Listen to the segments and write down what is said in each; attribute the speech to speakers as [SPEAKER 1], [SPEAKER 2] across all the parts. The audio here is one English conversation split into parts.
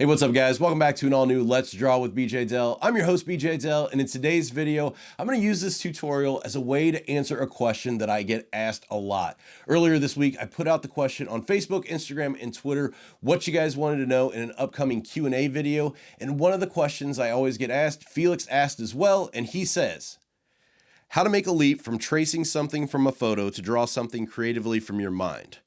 [SPEAKER 1] Hey, what's up guys? Welcome back to an all new Let's Draw with BJ Dell. I'm your host BJ Dell, and in today's video, I'm going to use this tutorial as a way to answer a question that I get asked a lot. Earlier this week, I put out the question on Facebook, Instagram, and Twitter, what you guys wanted to know in an upcoming Q&A video. And one of the questions I always get asked, Felix asked as well, and he says, how to make a leap from tracing something from a photo to draw something creatively from your mind.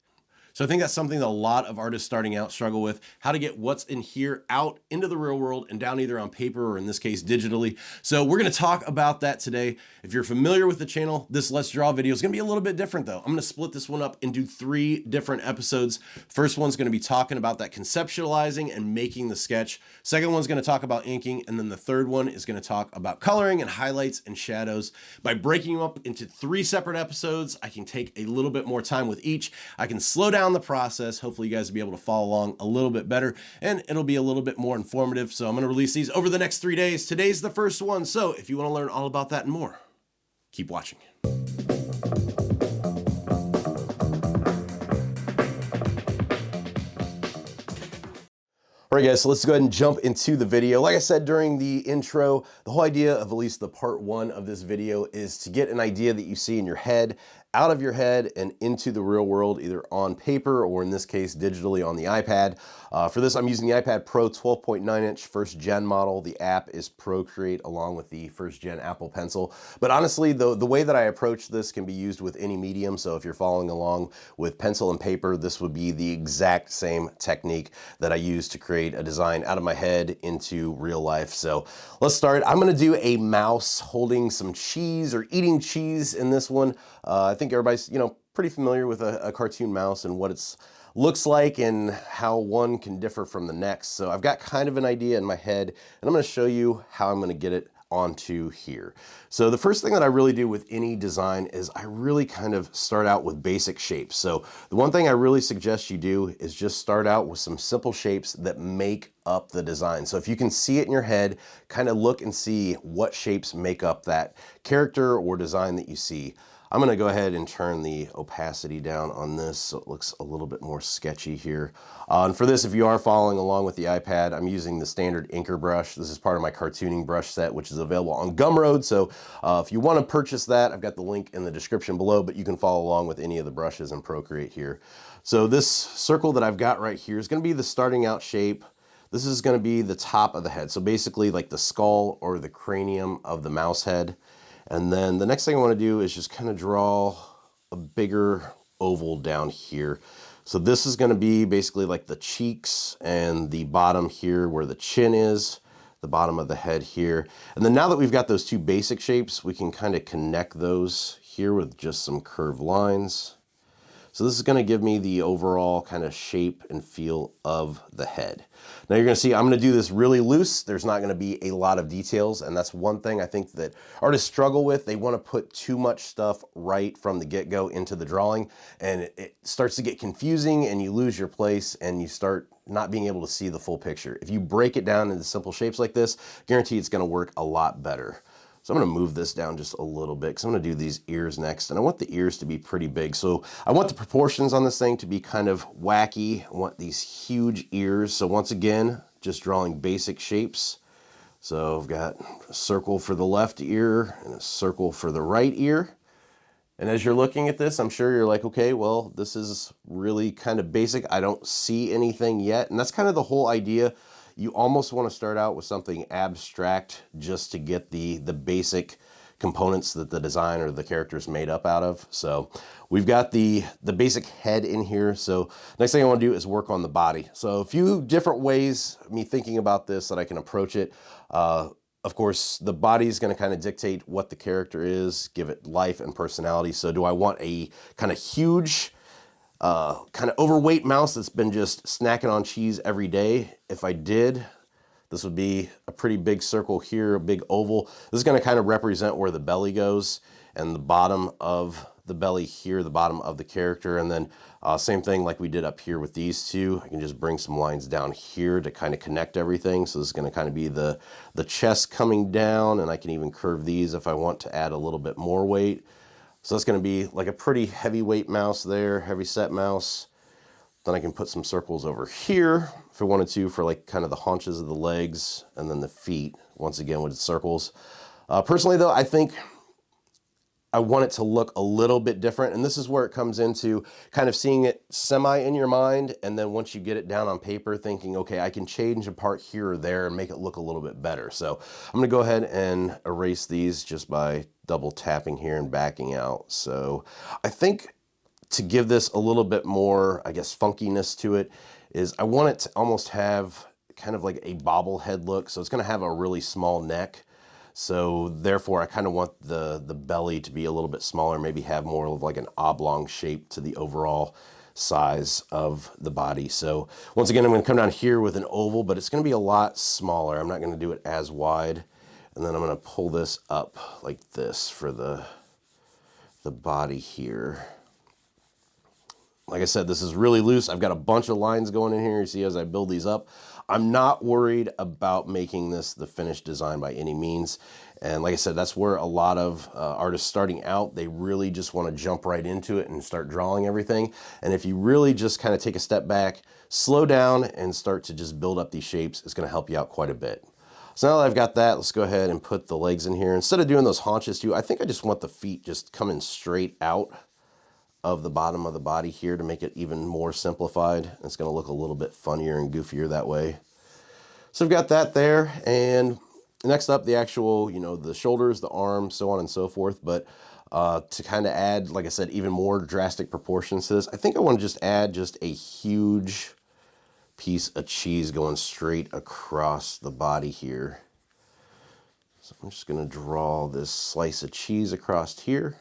[SPEAKER 1] So I think that's something that a lot of artists starting out struggle with, how to get what's in here out into the real world and down either on paper or in this case digitally. So we're going to talk about that today. If you're familiar with the channel, this Let's Draw video is going to be a little bit different though. I'm going to split this one up into 3 different episodes. First one's going to be talking about that conceptualizing and making the sketch. Second one's going to talk about inking. And then the third one is going to talk about coloring and highlights and shadows. By breaking them up into 3 separate episodes, I can take a little bit more time with each. I can slow down the process. Hopefully you guys will be able to follow along a little bit better and it'll be a little bit more informative. So I'm going to release these over the next 3 days. Today's the first one. So if you want to learn all about that and more, keep watching. All right guys, so let's go ahead and jump into the video. Like I said during the intro, the whole idea of at least the part 1 of this video is to get an idea that you see in your head, out of your head and into the real world, either on paper or in this case, digitally on the iPad. For this, I'm using the iPad Pro 12.9 inch first gen model. The app is Procreate along with the first gen Apple Pencil. But honestly, the way that I approach this can be used with any medium. So if you're following along with pencil and paper, this would be the exact same technique that I use to create a design out of my head into real life. So let's start. I'm gonna do a mouse holding some cheese or eating cheese in this one. I think everybody's, pretty familiar with a cartoon mouse and what it's looks like and how one can differ from the next. So I've got kind of an idea in my head and I'm going to show you how I'm going to get it onto here. So the first thing that I really do with any design is I really kind of start out with basic shapes. So the one thing I really suggest you do is just start out with some simple shapes that make up the design. So if you can see it in your head, kind of look and see what shapes make up that character or design that you see. I'm going to go ahead and turn the opacity down on this so it looks a little bit more sketchy here. And for this, if you are following along with the iPad, I'm using the standard inker brush. This is part of my cartooning brush set, which is available on Gumroad. So if you want to purchase that, I've got the link in the description below, but you can follow along with any of the brushes in Procreate here. So this circle that I've got right here is going to be the starting out shape. This is going to be the top of the head. So basically like the skull or the cranium of the mouse head. And then the next thing I want to do is just kind of draw a bigger oval down here. So this is going to be basically like the cheeks and the bottom here where the chin is, the bottom of the head here. And then now that we've got those 2 basic shapes, we can kind of connect those here with just some curved lines. So this is going to give me the overall kind of shape and feel of the head. Now you're going to see I'm going to do this really loose. There's not going to be a lot of details, and that's one thing I think that artists struggle with. They want to put too much stuff right from the get-go into the drawing, and it starts to get confusing and you lose your place and you start not being able to see the full picture. If you break it down into simple shapes like this, guarantee it's going to work a lot better. So I'm going to move this down just a little bit because I'm going to do these ears next, and I want the ears to be pretty big. So I want the proportions on this thing to be kind of wacky. I want these huge ears. So once again, just drawing basic shapes. So I've got a circle for the left ear and a circle for the right ear. And as you're looking at this, I'm sure you're like, okay, well, this is really kind of basic. I don't see anything yet. And that's kind of the whole idea. You almost want to start out with something abstract just to get the basic components that the design or the character is made up out of. So we've got the basic head in here. So next thing I want to do is work on the body. So a few different ways, me thinking about this, that I can approach it. Of course, the body is going to kind of dictate what the character is, give it life and personality. So do I want a kind of huge, kind of overweight mouse that's been just snacking on cheese every day? If I did, this would be a pretty big circle here, a big oval. This is going to kind of represent where the belly goes, and the bottom of the belly here, the bottom of the character. And then same thing like we did up here with these 2. I can just bring some lines down here to kind of connect everything. So this is going to kind of be the chest coming down, and I can even curve these if I want to add a little bit more weight. So that's going to be like a pretty heavyweight mouse there, heavy set mouse. Then I can put some circles over here if I wanted to for like kind of the haunches of the legs, and then the feet, once again with circles. Personally though, I think I want it to look a little bit different, and this is where it comes into kind of seeing it semi in your mind, and then once you get it down on paper, thinking, okay, I can change a part here or there and make it look a little bit better. So I'm gonna go ahead and erase these just by double tapping here and backing out. So I think to give this a little bit more, I guess, funkiness to it, is I want it to almost have kind of like a bobblehead look. So it's gonna have a really small neck. So therefore I kind of want the belly to be a little bit smaller, maybe have more of like an oblong shape to the overall size of the body. So once again, I'm going to come down here with an oval, but it's going to be a lot smaller. I'm not going to do it as wide. And then I'm going to pull this up like this for the body here. Like I said, this is really loose. I've got a bunch of lines going in here. You see as I build these up. I'm not worried about making this the finished design by any means. And like I said, that's where a lot of artists starting out, they really just want to jump right into it and start drawing everything. And if you really just kind of take a step back, slow down, and start to just build up these shapes, it's going to help you out quite a bit. So now that I've got that, let's go ahead and put the legs in here. Instead of doing those haunches too, I think I just want the feet just coming straight out of the bottom of the body here to make it even more simplified. It's going to look a little bit funnier and goofier that way. So I've got that there, and next up the actual, you know, the shoulders, the arms, so on and so forth. But to kind of add, like I said, even more drastic proportions to this, I think I want to just add just a huge piece of cheese going straight across the body here. So I'm just going to draw this slice of cheese across here.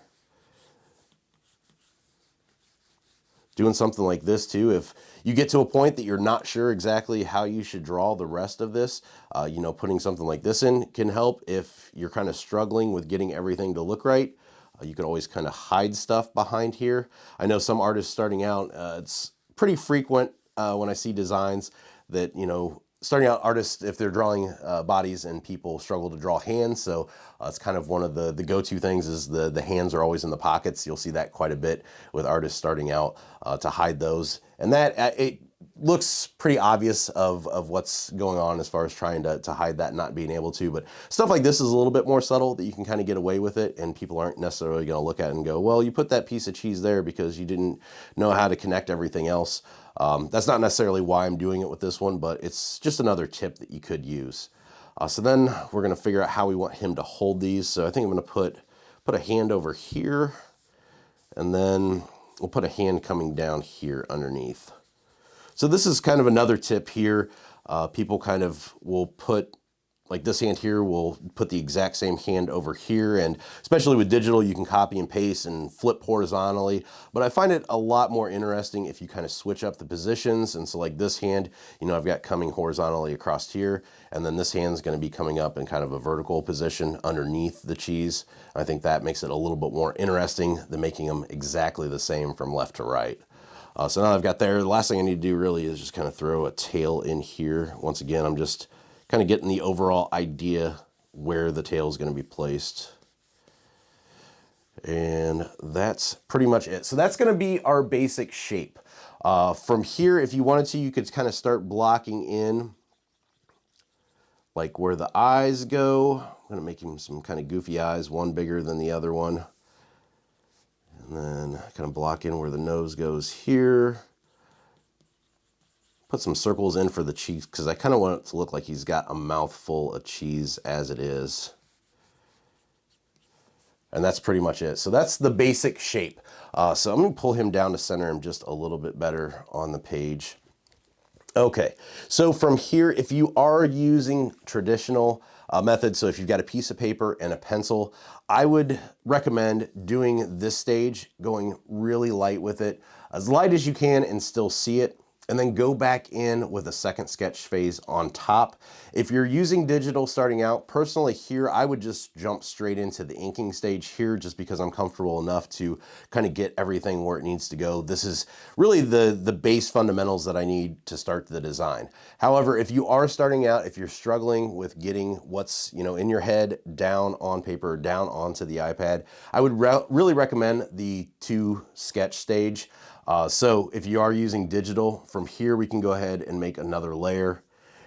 [SPEAKER 1] Doing something like this too, if you get to a point that you're not sure exactly how you should draw the rest of this, you know, putting something like this in can help. If you're kind of struggling with getting everything to look right, you could always kind of hide stuff behind here. I know some artists starting out, it's pretty frequent when I see designs that, you know, starting out artists, if they're drawing bodies and people struggle to draw hands, so it's kind of one of the go-to things is the hands are always in the pockets. You'll see that quite a bit with artists starting out to hide those. And that, it looks pretty obvious of what's going on as far as trying to hide that, not being able to. But stuff like this is a little bit more subtle that you can kind of get away with it, and people aren't necessarily going to look at it and go, well, you put that piece of cheese there because you didn't know how to connect everything else. That's not necessarily why I'm doing it with this one, but it's just another tip that you could use. So then we're going to figure out how we want him to hold these. So I think I'm going to put a hand over here, and then we'll put a hand coming down here underneath. So this is kind of another tip here. People kind of will put, like this hand here, will put the exact same hand over here, and especially with digital, you can copy and paste and flip horizontally. But I find it a lot more interesting if you kind of switch up the positions. And so like this hand, you know, I've got coming horizontally across here, and then this hand's going to be coming up in kind of a vertical position underneath the cheese. I think that makes it a little bit more interesting than making them exactly the same from left to right. So now I've got there, the last thing I need to do really is just kind of throw a tail in here. Once again, I'm just kind of getting the overall idea where the tail is going to be placed. And that's pretty much it. So that's going to be our basic shape. From here, if you wanted to, you could kind of start blocking in like where the eyes go. I'm going to make him some kind of goofy eyes, one bigger than the other one. And then kind of block in where the nose goes here. Put some circles in for the cheeks because I kind of want it to look like he's got a mouthful of cheese as it is. And that's pretty much it. So that's the basic shape. So I'm going to pull him down to center him just a little bit better on the page. Okay, so from here, if you are using traditional methods, so if you've got a piece of paper and a pencil, I would recommend doing this stage, going really light with it, as light as you can and still see it, and then go back in with a second sketch phase on top. If you're using digital starting out, personally here, I would just jump straight into the inking stage here just because I'm comfortable enough to kind of get everything where it needs to go. This is really the base fundamentals that I need to start the design. However, if you are starting out, if you're struggling with getting what's, you know, in your head down on paper, down onto the iPad, I would really recommend the 2 sketch stage. So if you are using digital, from here we can go ahead and make another layer.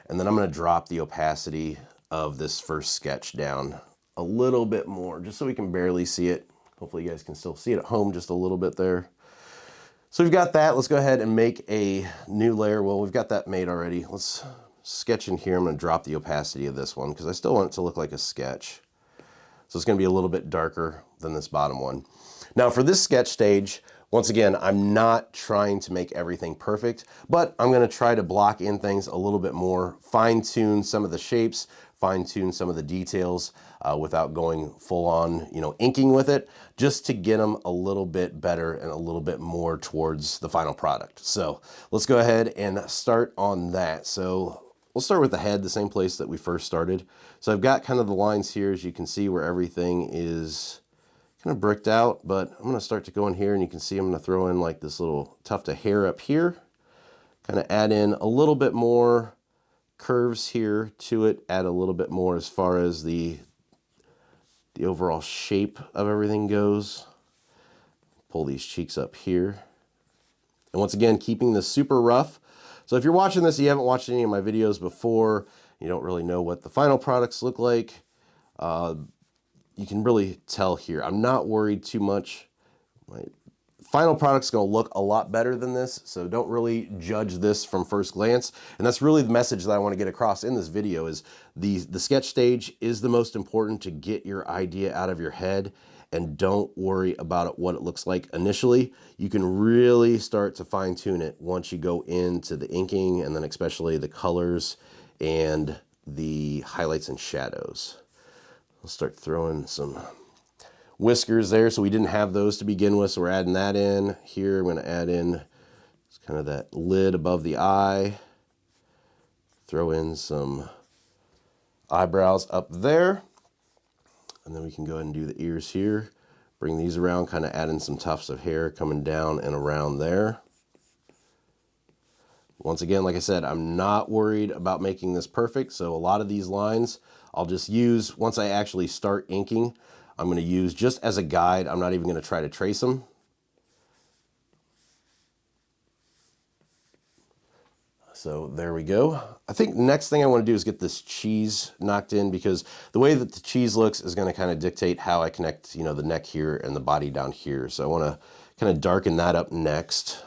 [SPEAKER 1] And then I'm gonna drop the opacity of this first sketch down a little bit more, just so we can barely see it. Hopefully you guys can still see it at home just a little bit there. So we've got that. Let's go ahead and make a new layer. Well, we've got that made already. Let's sketch in here. I'm gonna drop the opacity of this one because I still want it to look like a sketch. So it's gonna be a little bit darker than this bottom one. Now for this sketch stage, once again, I'm not trying to make everything perfect, but I'm gonna try to block in things a little bit more, fine tune some of the shapes, fine tune some of the details without going full on, inking with it, just to get them a little bit better and a little bit more towards the final product. So let's go ahead and start on that. So we'll start with the head, the same place that we first started. So I've got kind of the lines here, as you can see, where everything is kind of bricked out, but I'm gonna start to go in here and you can see I'm gonna throw in like this little tuft of hair up here, kind of add in a little bit more curves here to it, add a little bit more as far as the overall shape of everything goes. Pull these cheeks up here. And once again, keeping this super rough. So if you're watching this, you haven't watched any of my videos before, you don't really know what the final products look like, you can really tell here. I'm not worried too much. My final product's gonna look a lot better than this, so don't really judge this from first glance. And that's really the message that I wanna get across in this video is the sketch stage is the most important to get your idea out of your head, and don't worry about what it looks like initially. You can really start to fine tune it once you go into the inking, and then especially the colors and the highlights and shadows. We'll start throwing some whiskers there. So we didn't have those to begin with, so we're adding that in. Here I'm going to add in kind of that lid above the eye. Throw in some eyebrows up there. And then we can go ahead and do the ears here. Bring these around, kind of add in some tufts of hair coming down and around there. Once again, like I said, I'm not worried about making this perfect. So a lot of these lines I'll just use, once I actually start inking, I'm going to use just as a guide. I'm not even going to try to trace them. So there we go. I think the next thing I want to do is get this cheese knocked in, because the way that the cheese looks is going to kind of dictate how I connect, the neck here and the body down here. So I want to kind of darken that up next.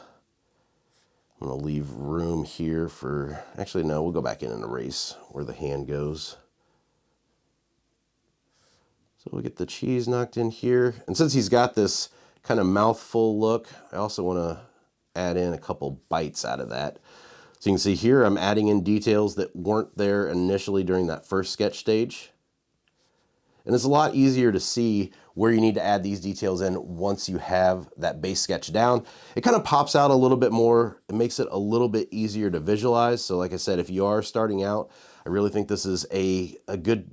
[SPEAKER 1] I'm going to leave room here for, actually no, we'll go back in and erase where the hand goes. So we'll get the cheese knocked in here. And since he's got this kind of mouthful look, I also want to add in a couple bites out of that. So you can see here I'm adding in details that weren't there initially during that first sketch stage. And it's a lot easier to see where you need to add these details in once you have that base sketch down. It kind of pops out a little bit more. It makes it a little bit easier to visualize. So like I said, if you are starting out, I really think this is a good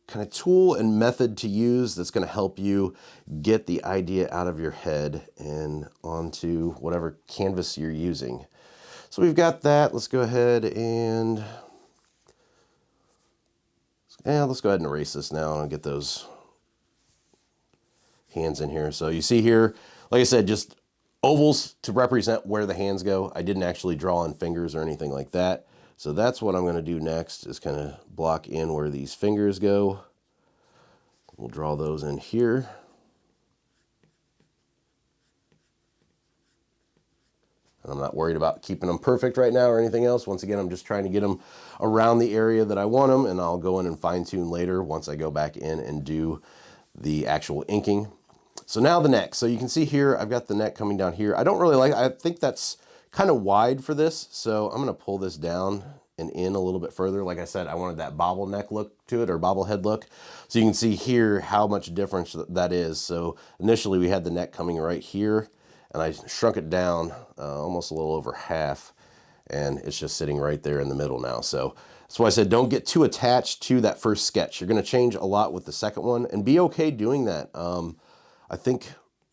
[SPEAKER 1] kind of tool and method to use that's going to help you get the idea out of your head and onto whatever canvas you're using. So we've got that. Let's go ahead and let's go ahead and erase this now and get those hands in here. So you see here, like I said, just ovals to represent where the hands go. I didn't actually draw on fingers or anything like that. So that's what I'm going to do next, is kind of block in where these fingers go. We'll draw those in here. And I'm not worried about keeping them perfect right now or anything else. Once again, I'm just trying to get them around the area that I want them, and I'll go in and fine tune later once I go back in and do the actual inking. So now the neck. So you can see here, I've got the neck coming down here. I don't really like, I think that's kind of wide for this. So I'm going to pull this down and in a little bit further. Like I said, I wanted that bobbleneck look to it, or bobblehead look. So you can see here how much difference that is. So initially we had the neck coming right here, and I shrunk it down almost a little over half, and it's just sitting right there in the middle now. So that's why I said don't get too attached to that first sketch. You're going to change a lot with the second one, and be okay doing that. I think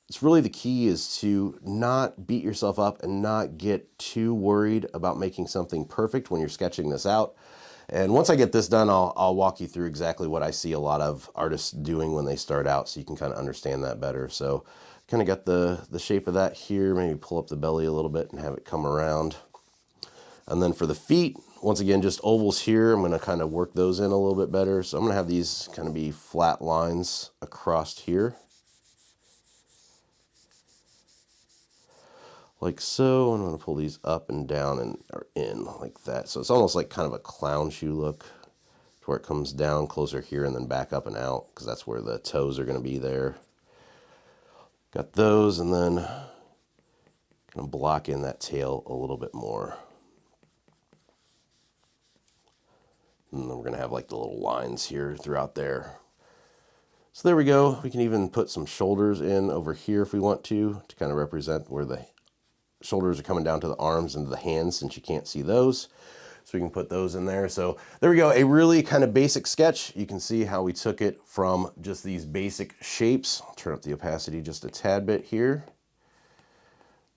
[SPEAKER 1] it's really the key is to not beat yourself up and not get too worried about making something perfect when you're sketching this out. And once I get this done, I'll walk you through exactly what I see a lot of artists doing when they start out, so you can kind of understand that better. So Kind of got the shape of that here. Maybe pull up the belly a little bit and have it come around. And then for the feet, once again, just ovals here. I'm going to kind of work those in a little bit better. So I'm going to have these kind of be flat lines across here. Like so. I'm going to pull these up and down and or in like that. So it's almost like kind of a clown shoe look, to where it comes down closer here and then back up and out, because that's where the toes are going to be there. Got those, and then kind of block in that tail a little bit more. And then we're going to have like the little lines here throughout there. So there we go. We can even put some shoulders in over here if we want to kind of represent where the shoulders are coming down to the arms and to the hands, since you can't see those. So we can put those in there. So there we go, a really kind of basic sketch. You can see how we took it from just these basic shapes. I'll turn up the opacity just a tad bit here.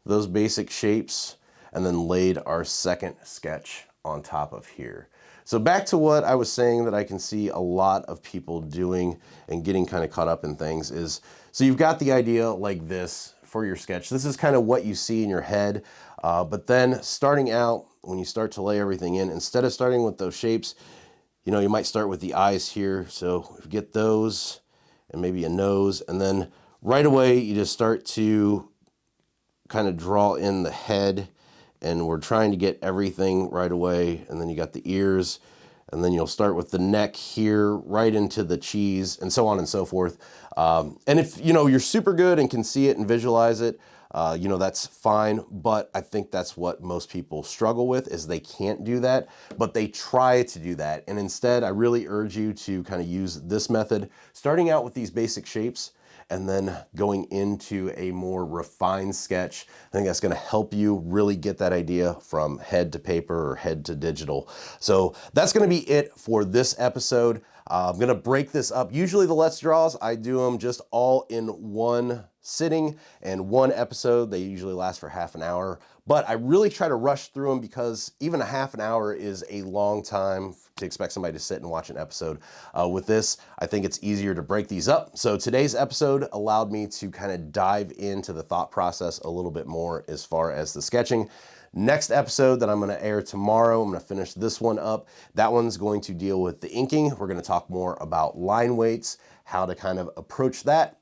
[SPEAKER 1] Those basic shapes, and then laid our second sketch on top of here. So back to what I was saying that I can see a lot of people doing and getting kind of caught up in things is, so you've got the idea like this for your sketch. This is kind of what you see in your head, but then starting out, when you start to lay everything in, instead of starting with those shapes, you know, you might start with the eyes here. So get those and maybe a nose, and then right away you just start to kind of draw in the head, and we're trying to get everything right away. And then you got the ears, and then you'll start with the neck here right into the cheese, and so on and so forth. And if you know you're super good and can see it and visualize it, you know, that's fine. But I think that's what most people struggle with, is they can't do that, but they try to do that. And instead, I really urge you to kind of use this method, starting out with these basic shapes and then going into a more refined sketch. I think that's gonna help you really get that idea from head to paper or head to digital. So that's gonna be it for this episode. I'm gonna break this up. Usually the Let's Draws, I do them just all in one sitting and one episode. They usually last for half an hour, but I really try to rush through them because even a half an hour is a long time to expect somebody to sit and watch an episode. With this, I think it's easier to break these up. So today's episode allowed me to kind of dive into the thought process a little bit more as far as the sketching. Next episode that I'm going to air tomorrow, I'm going to finish this one up. That one's going to deal with the inking. We're going to talk more about line weights, how to kind of approach that.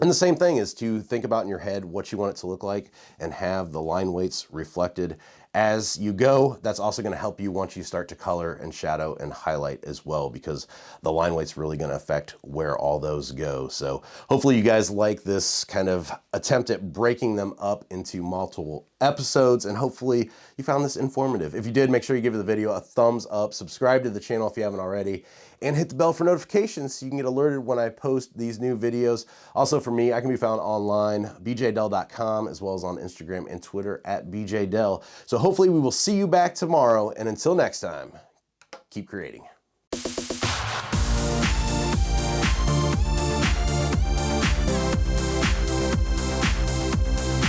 [SPEAKER 1] And the same thing is to think about in your head what you want it to look like and have the line weights reflected as you go. That's also going to help you once you start to color and shadow and highlight as well, because the line weight's really going to affect where all those go. So hopefully you guys like this kind of attempt at breaking them up into multiple episodes, and hopefully you found this informative. If you did, make sure you give the video a thumbs up, subscribe to the channel if you haven't already, and hit the bell for notifications so you can get alerted when I post these new videos. Also for me, I can be found online, bjdell.com, as well as on Instagram and Twitter at bjdell. So hopefully we will see you back tomorrow, and until next time, keep creating.